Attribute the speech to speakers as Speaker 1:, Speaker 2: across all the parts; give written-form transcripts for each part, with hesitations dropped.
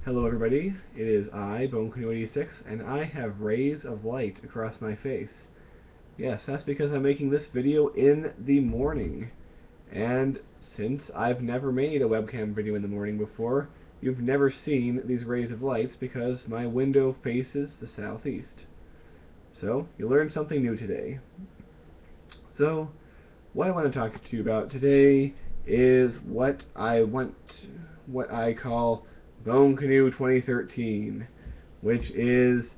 Speaker 1: Hello everybody, it is I, Bonecanoe86, and I have rays of light across my face. Yes, that's because I'm making this video in the morning. And since I've never made a webcam video in the morning before, you've never seen these rays of lights because my window faces the southeast. So, you learned something new today. So, what I want to talk to you about today is what I call Bonecanoe 2013, which is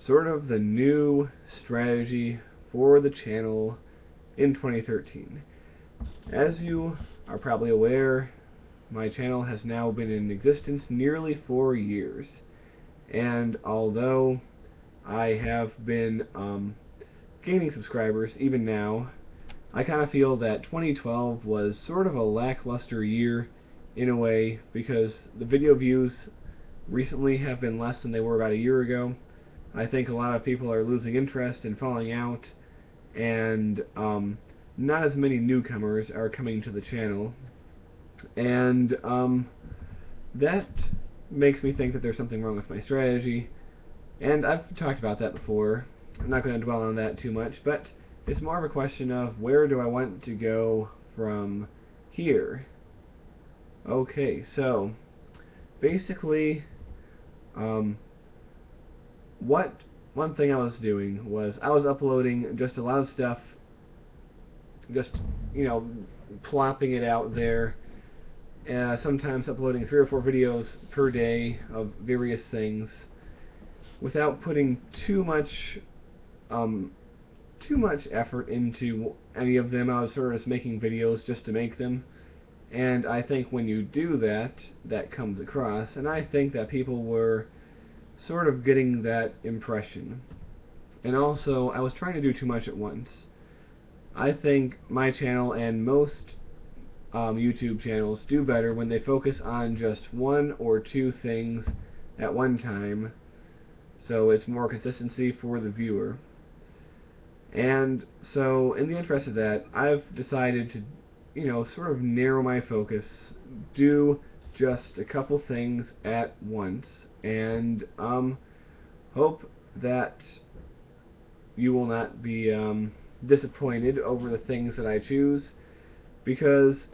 Speaker 1: sort of the new strategy for the channel in 2013. As you are probably aware, my channel has now been in existence nearly 4 years, and although I have been gaining subscribers even now, I kind of feel that 2012 was sort of a lackluster year in a way, because the video views recently have been less than they were about a year ago. I think a lot of people are losing interest and falling out, and not as many newcomers are coming to the channel, and that makes me think that there's something wrong with my strategy, and I've talked about that before. I'm not going to dwell on that too much, but it's more of a question of where do I want to go from here. Okay, so basically, one thing I was doing was I was uploading just a lot of stuff, just, plopping it out there, sometimes uploading 3 or 4 videos per day of various things, without putting too much effort into any of them. I was sort of just making videos just to make them. And I think when you do that, that comes across, and I think that people were sort of getting that impression. And also, I was trying to do too much at once. I think my channel and most YouTube channels do better when they focus on just 1 or 2 things at one time, so it's more consistency for the viewer. And so, in the interest of that, I've decided to sort of narrow my focus, do just a couple things at once, and hope that you will not be disappointed over the things that I choose, because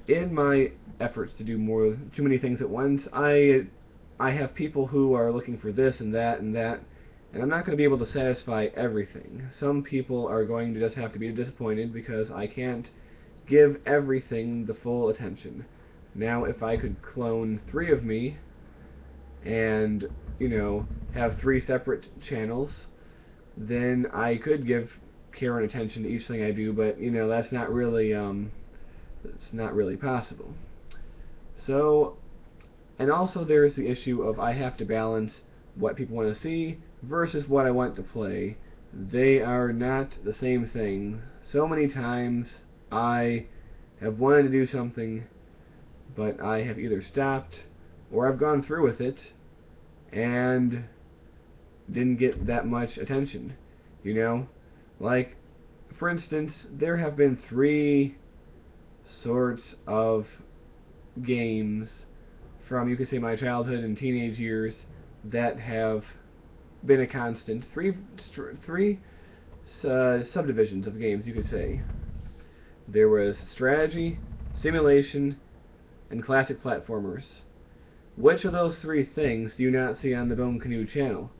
Speaker 1: in my efforts to do too many things at once, I have people who are looking for this and that and that, and I'm not going to be able to satisfy everything. Some people are going to just have to be disappointed because I can't give everything the full attention. Now, if I could clone 3 of me and, have 3 separate channels, then I could give care and attention to each thing I do, but, that's not really possible. So, and also there's the issue of I have to balance what people want to see versus what I want to play. They are not the same thing. So many times I have wanted to do something, but I have either stopped or I've gone through with it and didn't get that much attention. Like, for instance, there have been 3 sorts of games from, you could say, my childhood and teenage years that have been a constant. Three subdivisions of games, you could say. There was strategy, simulation, and classic platformers. Which of those 3 things do you not see on the Bonecanoe channel?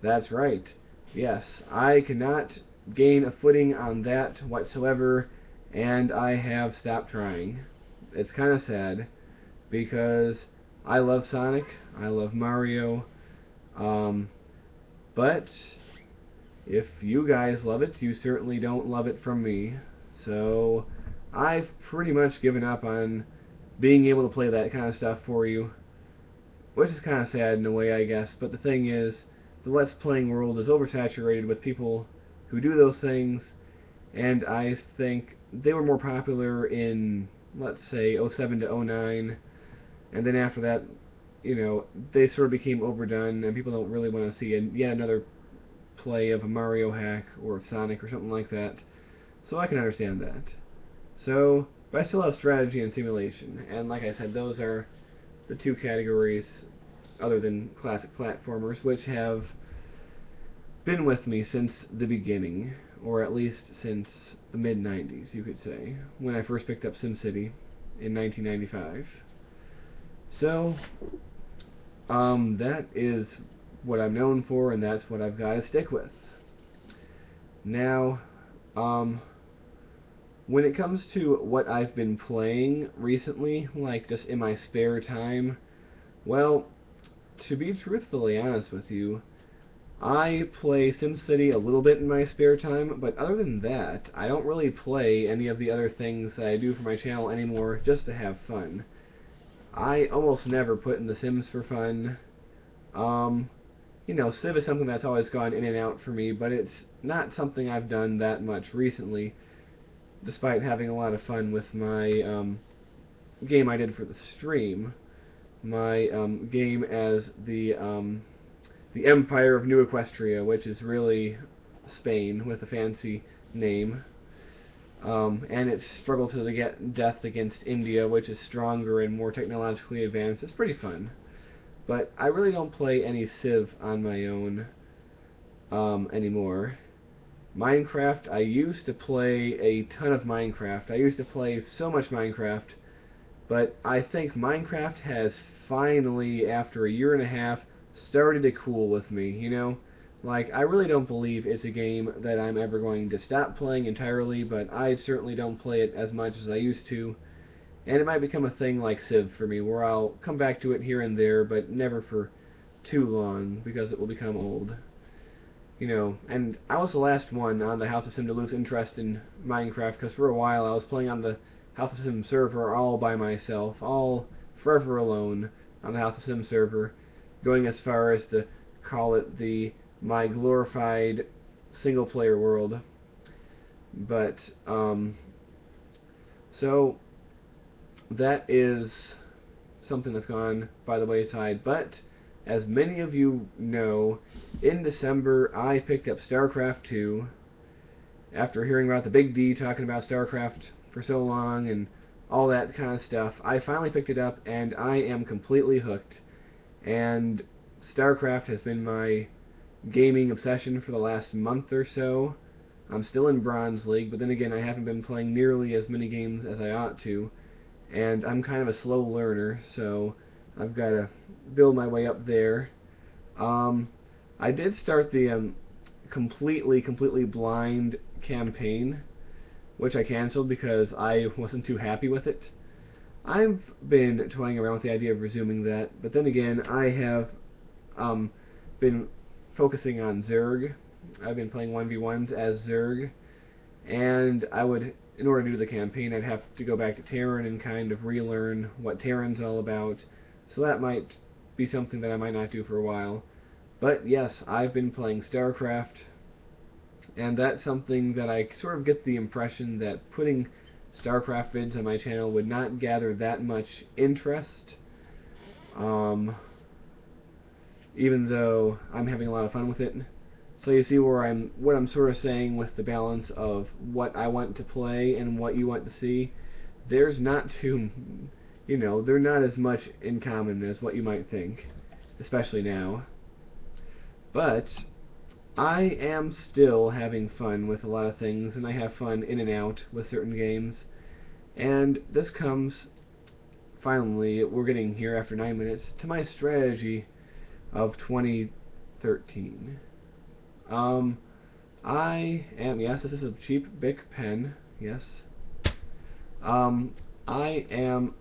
Speaker 1: That's right. Yes, I cannot gain a footing on that whatsoever, and I have stopped trying. It's kind of sad, because I love Sonic, I love Mario, but if you guys love it, you certainly don't love it from me. So I've pretty much given up on being able to play that kind of stuff for you, which is kind of sad in a way, I guess. But the thing is, the Let's Playing world is oversaturated with people who do those things, and I think they were more popular in, let's say, 07 to 09, and then after that, they sort of became overdone, and people don't really want to see yet another play of a Mario hack or of Sonic or something like that. So I can understand that. So, but I still have strategy and simulation, and like I said, those are the 2 categories other than classic platformers, which have been with me since the beginning, or at least since the mid-90s, you could say, when I first picked up SimCity in 1995. So, that is what I'm known for, and that's what I've got to stick with. Now, when it comes to what I've been playing recently, like just in my spare time, well, to be truthfully honest with you, I play SimCity a little bit in my spare time, but other than that, I don't really play any of the other things that I do for my channel anymore just to have fun. I almost never put in The Sims for fun. You know, Civ is something that's always gone in and out for me, but it's not something I've done that much recently, despite having a lot of fun with my game I did for the stream. My game as the Empire of New Equestria, which is really Spain with a fancy name. And its struggle to get death against India, which is stronger and more technologically advanced. It's pretty fun. But I really don't play any Civ on my own anymore. Minecraft, I used to play a ton of Minecraft. I used to play so much Minecraft, but I think Minecraft has finally, after a year and a half, started to cool with me, you know? Like, I really don't believe it's a game that I'm ever going to stop playing entirely, but I certainly don't play it as much as I used to. And it might become a thing like Civ for me, where I'll come back to it here and there, but never for too long, because it will become old. You know, and I was the last one on the House of Sim to lose interest in Minecraft, because for a while I was playing on the House of Sim server all by myself, all forever alone on the House of Sim server, going as far as to call it my glorified single-player world. But, so that is something that's gone by the wayside. But as many of you know, in December I picked up StarCraft 2 after hearing about the Big D talking about StarCraft for so long and all that kind of stuff. I finally picked it up and I am completely hooked. And StarCraft has been my gaming obsession for the last month or so. I'm still in Bronze League, but then again I haven't been playing nearly as many games as I ought to. And I'm kind of a slow learner, so I've got to build my way up there. I did start the completely blind campaign, which I canceled because I wasn't too happy with it. I've been toying around with the idea of resuming that, but then again, I have been focusing on Zerg. I've been playing 1v1s as Zerg, and in order to do the campaign, I'd have to go back to Terran and kind of relearn what Terran's all about, so that might be something that I might not do for a while. But yes, I've been playing StarCraft, and that's something that I sort of get the impression that putting StarCraft vids on my channel would not gather that much interest, even though I'm having a lot of fun with it. So you see what I'm sort of saying with the balance of what I want to play and what you want to see. There's not too, they're not as much in common as what you might think, especially now. But I am still having fun with a lot of things, and I have fun in and out with certain games. And this comes, finally, we're getting here after 9 minutes, to my strategy of 2013. Yes, this is a cheap Bic pen, yes. I am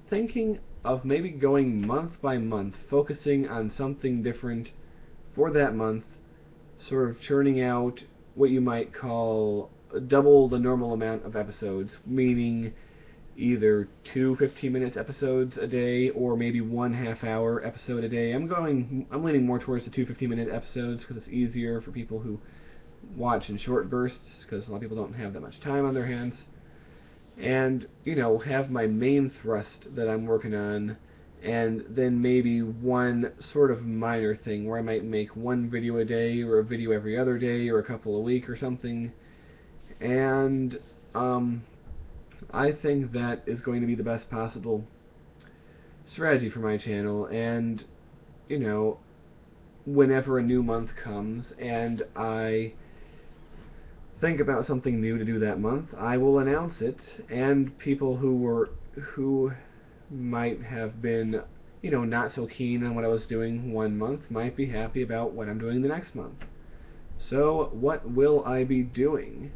Speaker 1: thinking of maybe going month by month, focusing on something different for that month, sort of churning out what you might call double the normal amount of episodes, meaning either 2 15-minute episodes a day or maybe 1 half-hour episode a day. I'm leaning more towards the 2 15-minute episodes because it's easier for people who watch in short bursts, because a lot of people don't have that much time on their hands. And, have my main thrust that I'm working on, and then maybe one sort of minor thing where I might make 1 video a day, or a video every other day, or a couple a week or something. And I think that is going to be the best possible strategy for my channel, and you know, whenever a new month comes and I think about something new to do that month, I will announce it, and people who might have been, not so keen on what I was doing one month might be happy about what I'm doing the next month. So, what will I be doing?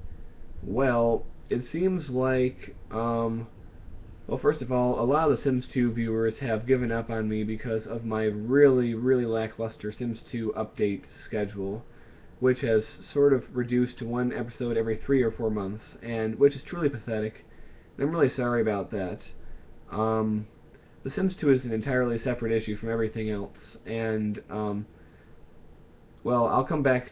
Speaker 1: Well, it seems like, well, first of all, a lot of the Sims 2 viewers have given up on me because of my really, really lackluster Sims 2 update schedule, which has sort of reduced to one episode every 3 or 4 months, and which is truly pathetic. And I'm really sorry about that. The Sims 2 is an entirely separate issue from everything else, and well, I'll come back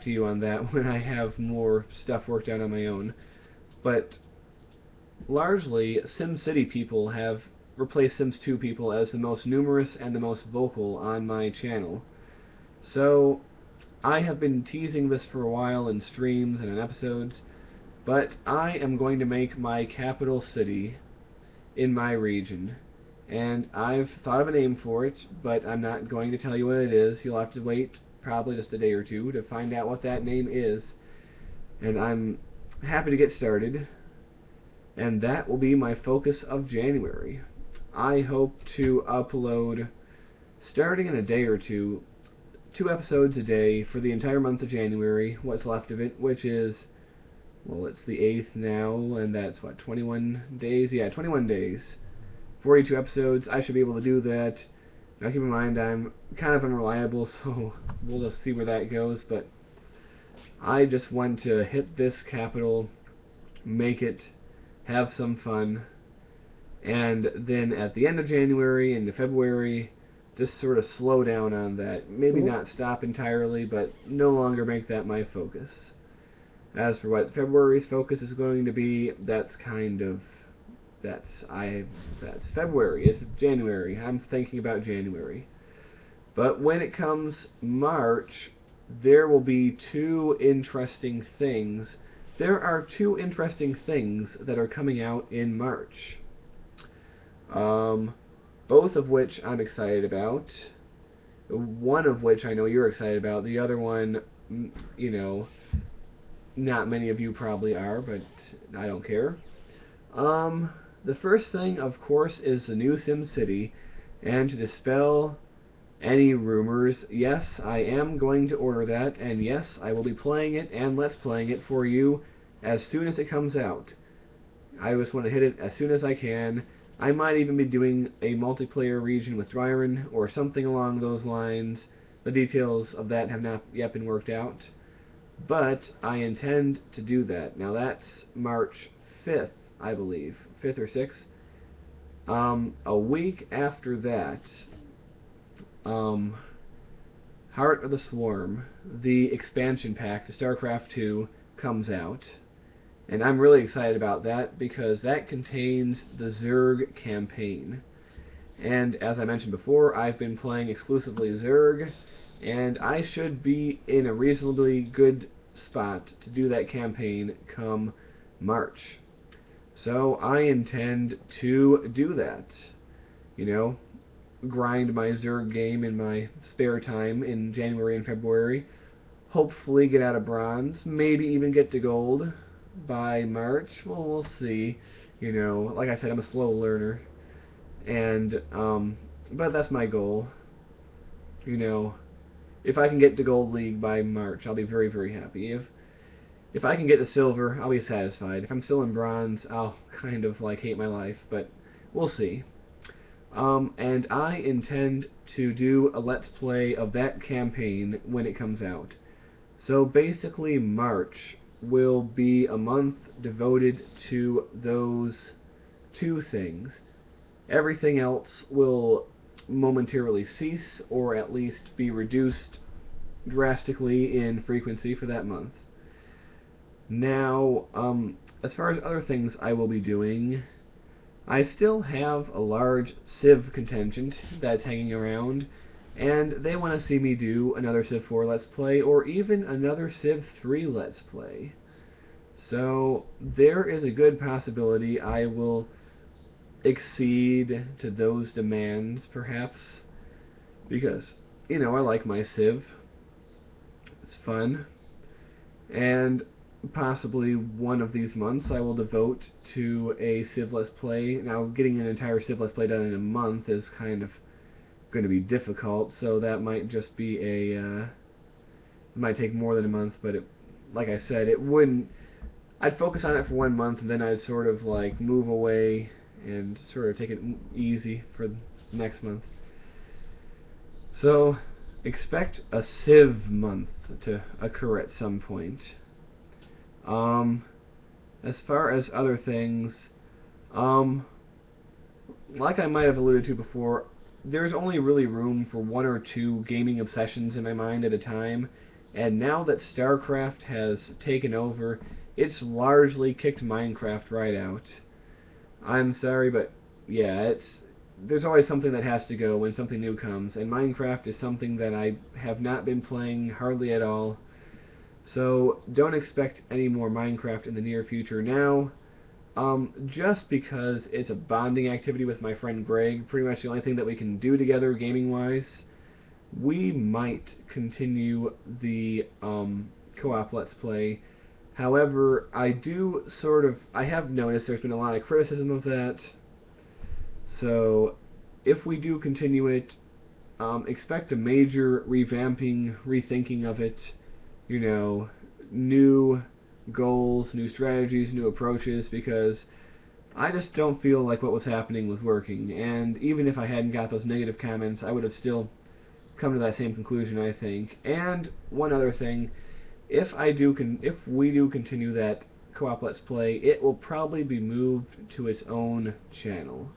Speaker 1: to you on that when I have more stuff worked out on my own. But largely, SimCity people have replaced Sims 2 people as the most numerous and the most vocal on my channel. So, I have been teasing this for a while in streams and in episodes, but I am going to make my capital city in my region. And I've thought of a name for it, but I'm not going to tell you what it is. You'll have to wait probably just a day or two to find out what that name is. And I'm happy to get started. And that will be my focus of January. I hope to upload, starting in a day or two, 2 episodes a day for the entire month of January, what's left of it, which is, well, it's the 8th now, and that's, what, 21 days? Yeah, 21 days. 42 episodes. I should be able to do that. Now keep in mind I'm kind of unreliable, so we'll just see where that goes, but I just want to hit this capital, make it, have some fun, and then at the end of January into February, just sort of slow down on that. Maybe not stop entirely, but no longer make that my focus. As for what February's focus is going to be, that's February. It's January. I'm thinking about January. But when it comes March, there will be 2 interesting things. There are 2 interesting things that are coming out in March. Both of which I'm excited about. One of which I know you're excited about. The other one, not many of you probably are, but I don't care. The first thing, of course, is the new SimCity, and to dispel any rumors, yes, I am going to order that, and yes, I will be playing it and Let's Playing it for you as soon as it comes out. I just want to hit it as soon as I can. I might even be doing a multiplayer region with Dryron, or something along those lines. The details of that have not yet been worked out, but I intend to do that. Now that's March 5th, I believe. 5th or 6th. A week after that, Heart of the Swarm, the expansion pack to StarCraft 2, comes out. And I'm really excited about that because that contains the Zerg campaign. And as I mentioned before, I've been playing exclusively Zerg, and I should be in a reasonably good spot to do that campaign come March. So I intend to do that. Grind my Zerg game in my spare time in January and February. Hopefully get out of bronze, maybe even get to gold by March. Well, we'll see. Like I said, I'm a slow learner. And, but that's my goal. If I can get to Gold League by March, I'll be very, very happy. If I can get to silver, I'll be satisfied. If I'm still in bronze, I'll kind of hate my life, but we'll see. And I intend to do a Let's Play of that campaign when it comes out. So basically March will be a month devoted to those 2 things. Everything else will momentarily cease, or at least be reduced drastically in frequency for that month. Now, as far as other things I will be doing, I still have a large Civ contingent that's hanging around, and they want to see me do another Civ 4 Let's Play, or even another Civ 3 Let's Play. So, there is a good possibility I will accede to those demands, perhaps. because, you know, I like my Civ. It's fun. And possibly one of these months I will devote to a Civ Let's Play. Now, getting an entire Civ Let's Play done in a month is kind of going to be difficult, so that might just be it might take more than a month, but like I said, it wouldn't. I'd focus on it for 1 month, and then I'd sort of like move away and sort of take it easy for the next month. So, expect a Civ month to occur at some point. As far as other things, like I might have alluded to before, there's only really room for 1 or 2 gaming obsessions in my mind at a time, and now that StarCraft has taken over, it's largely kicked Minecraft right out. I'm sorry, but yeah, there's always something that has to go when something new comes, and Minecraft is something that I have not been playing hardly at all. So don't expect any more Minecraft in the near future now. Just because it's a bonding activity with my friend Greg, pretty much the only thing that we can do together gaming-wise, we might continue the co-op Let's Play. However, I have noticed there's been a lot of criticism of that, so if we do continue it, expect a major revamping, rethinking of it, you know, new goals, new strategies, new approaches, because I just don't feel like what was happening was working, and even if I hadn't got those negative comments, I would have still come to that same conclusion, I think. And one other thing, if we do continue that co-op Let's Play, it will probably be moved to its own channel.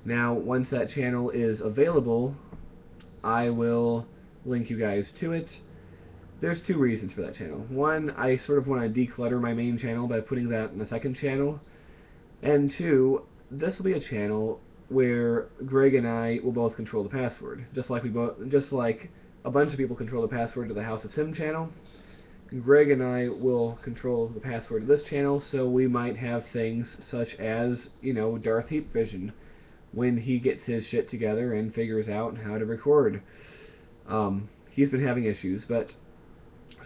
Speaker 1: Now, once that channel is available, I will link you guys to it. There's 2 reasons for that channel. One, I sort of want to declutter my main channel by putting that in the second channel. And 2, this will be a channel where Greg and I will both control the password. Just like a bunch of people control the password to the House of Sim channel, Greg and I will control the password to this channel, so we might have things such as, you know, Darth Heap Vision, when he gets his shit together and figures out how to record. He's been having issues, but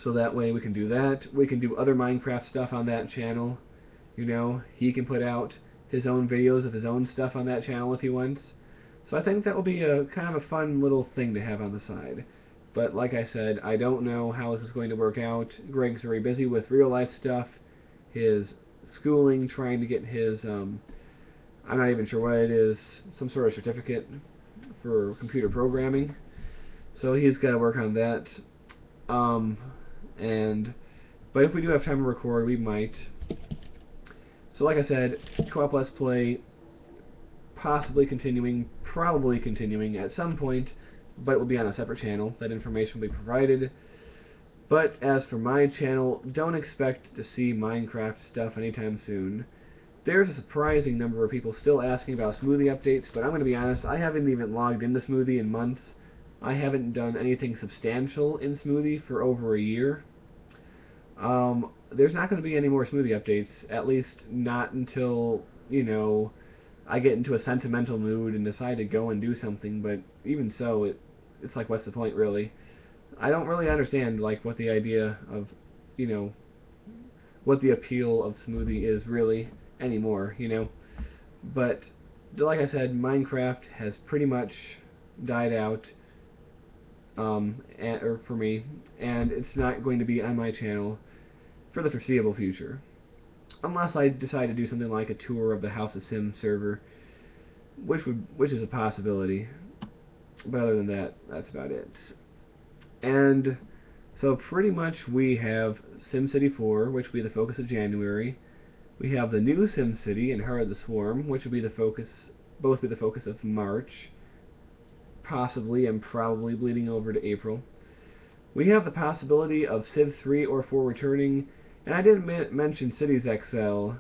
Speaker 1: so that way we can do that. We can do other Minecraft stuff on that channel. You know, he can put out his own videos of his own stuff on that channel if he wants. So I think that will be a kind of a fun little thing to have on the side. But like I said, I don't know how this is going to work out. Greg's very busy with real life stuff, his schooling, trying to get his, I'm not even sure what it is, some sort of certificate for computer programming. So he's got to work on that. But if we do have time to record, we might. So like I said, co-op Let's Play possibly continuing, probably continuing at some point, but it will be on a separate channel. That information will be provided. But as for my channel, don't expect to see Minecraft stuff anytime soon. There's a surprising number of people still asking about Smoothie updates, but I'm going to be honest, I haven't even logged into Smoothie in months. I haven't done anything substantial in Smoothie for over a year. There's not going to be any more Smoothie updates, at least not until, you know, I get into a sentimental mood and decide to go and do something, but even so, it's like, what's the point, really? I don't really understand, like, what the idea of, you know, what the appeal of Smoothie is really anymore, you know? But, like I said, Minecraft has pretty much died out, for me, and it's not going to be on my channel for the foreseeable future. Unless I decide to do something like a tour of the House of Sim server, which is a possibility. But other than that, that's about it. And so pretty much we have SimCity 4, which will be the focus of January. We have the new SimCity and Heart of the Swarm, which will be both be the focus of March, possibly and probably bleeding over to April. We have the possibility of Civ 3 or 4 returning, and I didn't mention Cities XL.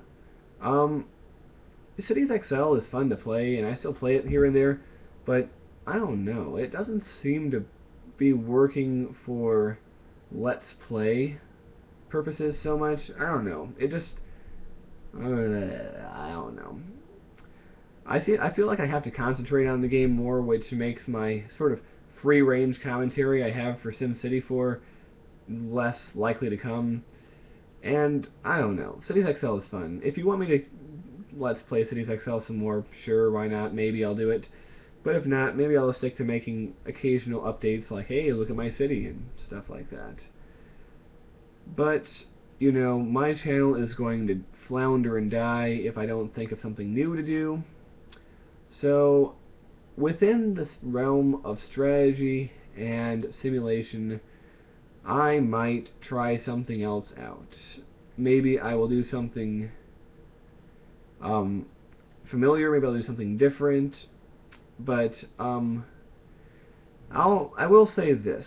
Speaker 1: Cities XL is fun to play, and I still play it here and there, but I don't know. It doesn't seem to be working for Let's Play purposes so much. I don't know. It just... I don't know. I feel like I have to concentrate on the game more, which makes my sort of free-range commentary I have for SimCity 4 less likely to come. And I don't know, Cities XL is fun. If you want me to let's play Cities XL some more, sure, why not? Maybe I'll do it. But if not, maybe I'll stick to making occasional updates like, hey, look at my city and stuff like that. But, you know, my channel is going to flounder and die if I don't think of something new to do. So, within the realm of strategy and simulation, I might try something else out. Maybe I will do something familiar, maybe I'll do something different, but I will say this.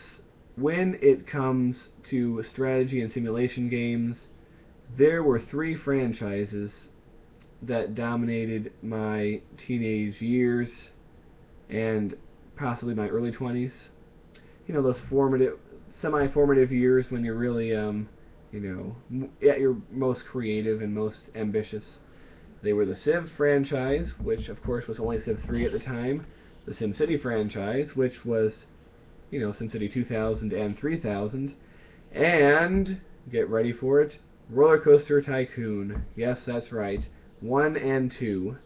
Speaker 1: When it comes to strategy and simulation games, there were 3 franchises that dominated my teenage years and possibly my early 20s. You know, those formative, semi-formative years when you're really, you know, at your most creative and most ambitious. They were the Civ franchise, which of course was only Civ 3 at the time, the SimCity franchise, which was, you know, SimCity 2000 and 3000, and, get ready for it, Roller Coaster Tycoon. Yes, that's right, 1 and 2.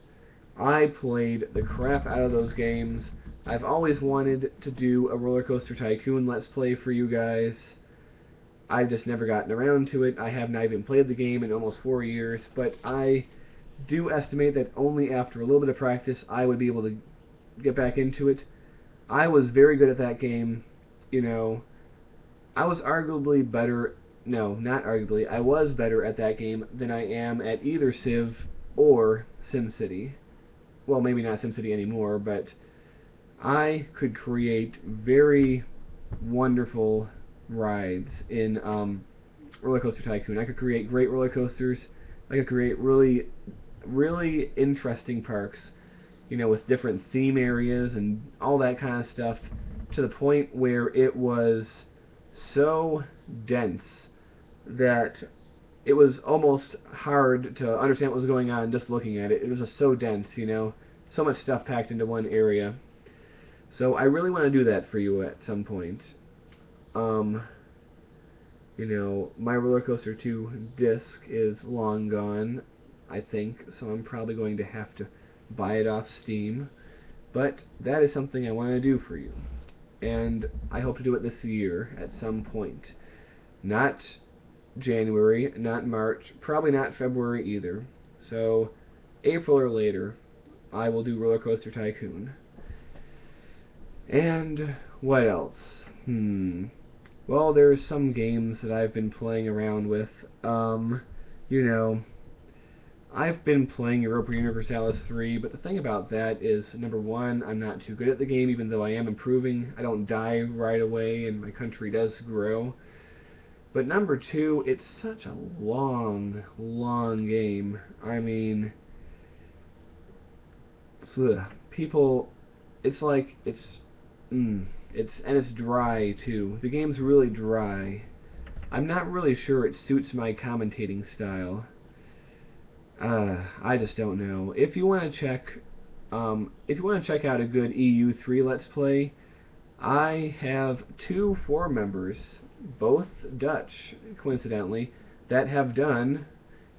Speaker 1: I played the crap out of those games. I've always wanted to do a Roller Coaster Tycoon Let's Play for you guys. I've just never gotten around to it. I have not even played the game in almost 4 years, but I do estimate that only after a little bit of practice I would be able to get back into it. I was very good at that game. You know, I was arguably better, no, not arguably, I was better at that game than I am at either Civ or SimCity. Well, maybe not SimCity anymore, but I could create very wonderful rides in Roller Coaster Tycoon. I could create great roller coasters. I could create really interesting parks, you know, with different theme areas and all that kind of stuff, to the point where it was so dense that it was almost hard to understand what was going on just looking at it. It was just so dense, you know, so much stuff packed into one area. So I really want to do that for you at some point. You know, my Roller Coaster 2 disc is long gone, I think, so I'm probably going to have to buy it off Steam. But that is something I want to do for you. And I hope to do it this year at some point. Not January, not March, probably not February either. So, April or later, I will do Roller Coaster Tycoon. And what else? Well, there's some games that I've been playing around with. You know, I've been playing Europa Universalis 3, but the thing about that is, number one, I'm not too good at the game, even though I am improving. I don't die right away, and my country does grow. But number two, it's such a long, long game. I mean, people, it's like, and it's dry too. The game's really dry. I'm not really sure it suits my commentating style. I just don't know. If you want to check out a good EU3 Let's Play, I have 2 forum members, both Dutch, coincidentally, that have done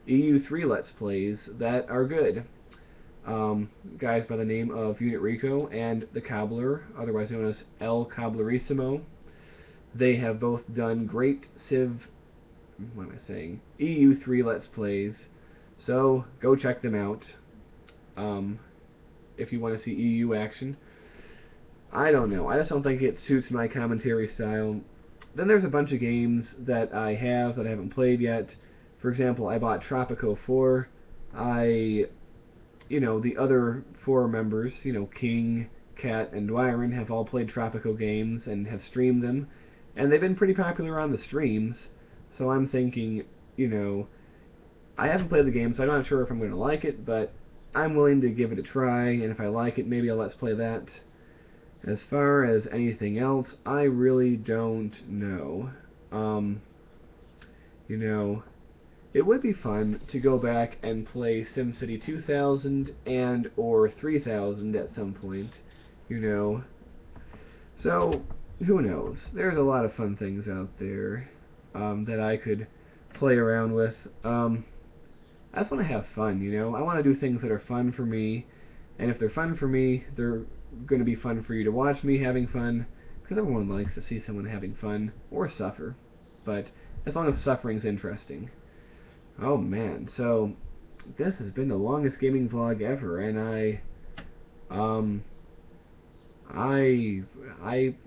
Speaker 1: EU3 Let's Plays that are good. Guys by the name of Unit Rico and the Cobbler, otherwise known as El Cobblerissimo. They have both done great EU3 Let's Plays, so go check them out if you want to see EU action. I don't know, I just don't think it suits my commentary style. Then there's a bunch of games that I have that I haven't played yet. For example, I bought Tropico 4. You know, the other 4 members, you know, King, Cat, and Dwyron have all played Tropico games and have streamed them, and they've been pretty popular on the streams, so I'm thinking, you know, I haven't played the game, so I'm not sure if I'm going to like it, but I'm willing to give it a try, and if I like it, maybe I'll let's play that. As far as anything else, I really don't know. You know, it would be fun to go back and play SimCity 2000 and or 3000 at some point, you know. So, who knows? There's a lot of fun things out there that I could play around with. I just want to have fun, you know? I want to do things that are fun for me, and if they're fun for me, they're going to be fun for you to watch me having fun, because everyone likes to see someone having fun, or suffer, but as long as suffering's interesting. Oh man, so this has been the longest gaming vlog ever, and I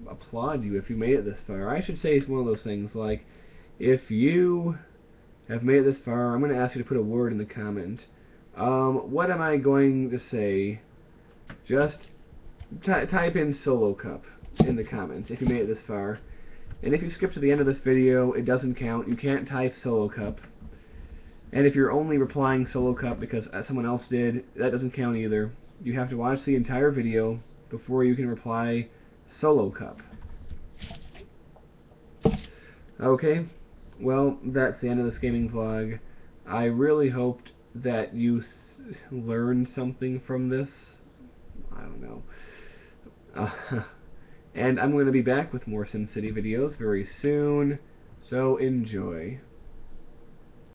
Speaker 1: applaud you if you made it this far. I should say it's one of those things like, if you have made it this far, I'm going to ask you to put a word in the comment. What am I going to say? Just type in solo cup in the comments if you made it this far. And if you skip to the end of this video, it doesn't count. You can't type solo cup. And if you're only replying solo cup because someone else did, that doesn't count either. You have to watch the entire video before you can reply solo cup. Okay, well, that's the end of this gaming vlog. I really hoped that you learned something from this. I don't know. And I'm going to be back with more SimCity videos very soon, so enjoy.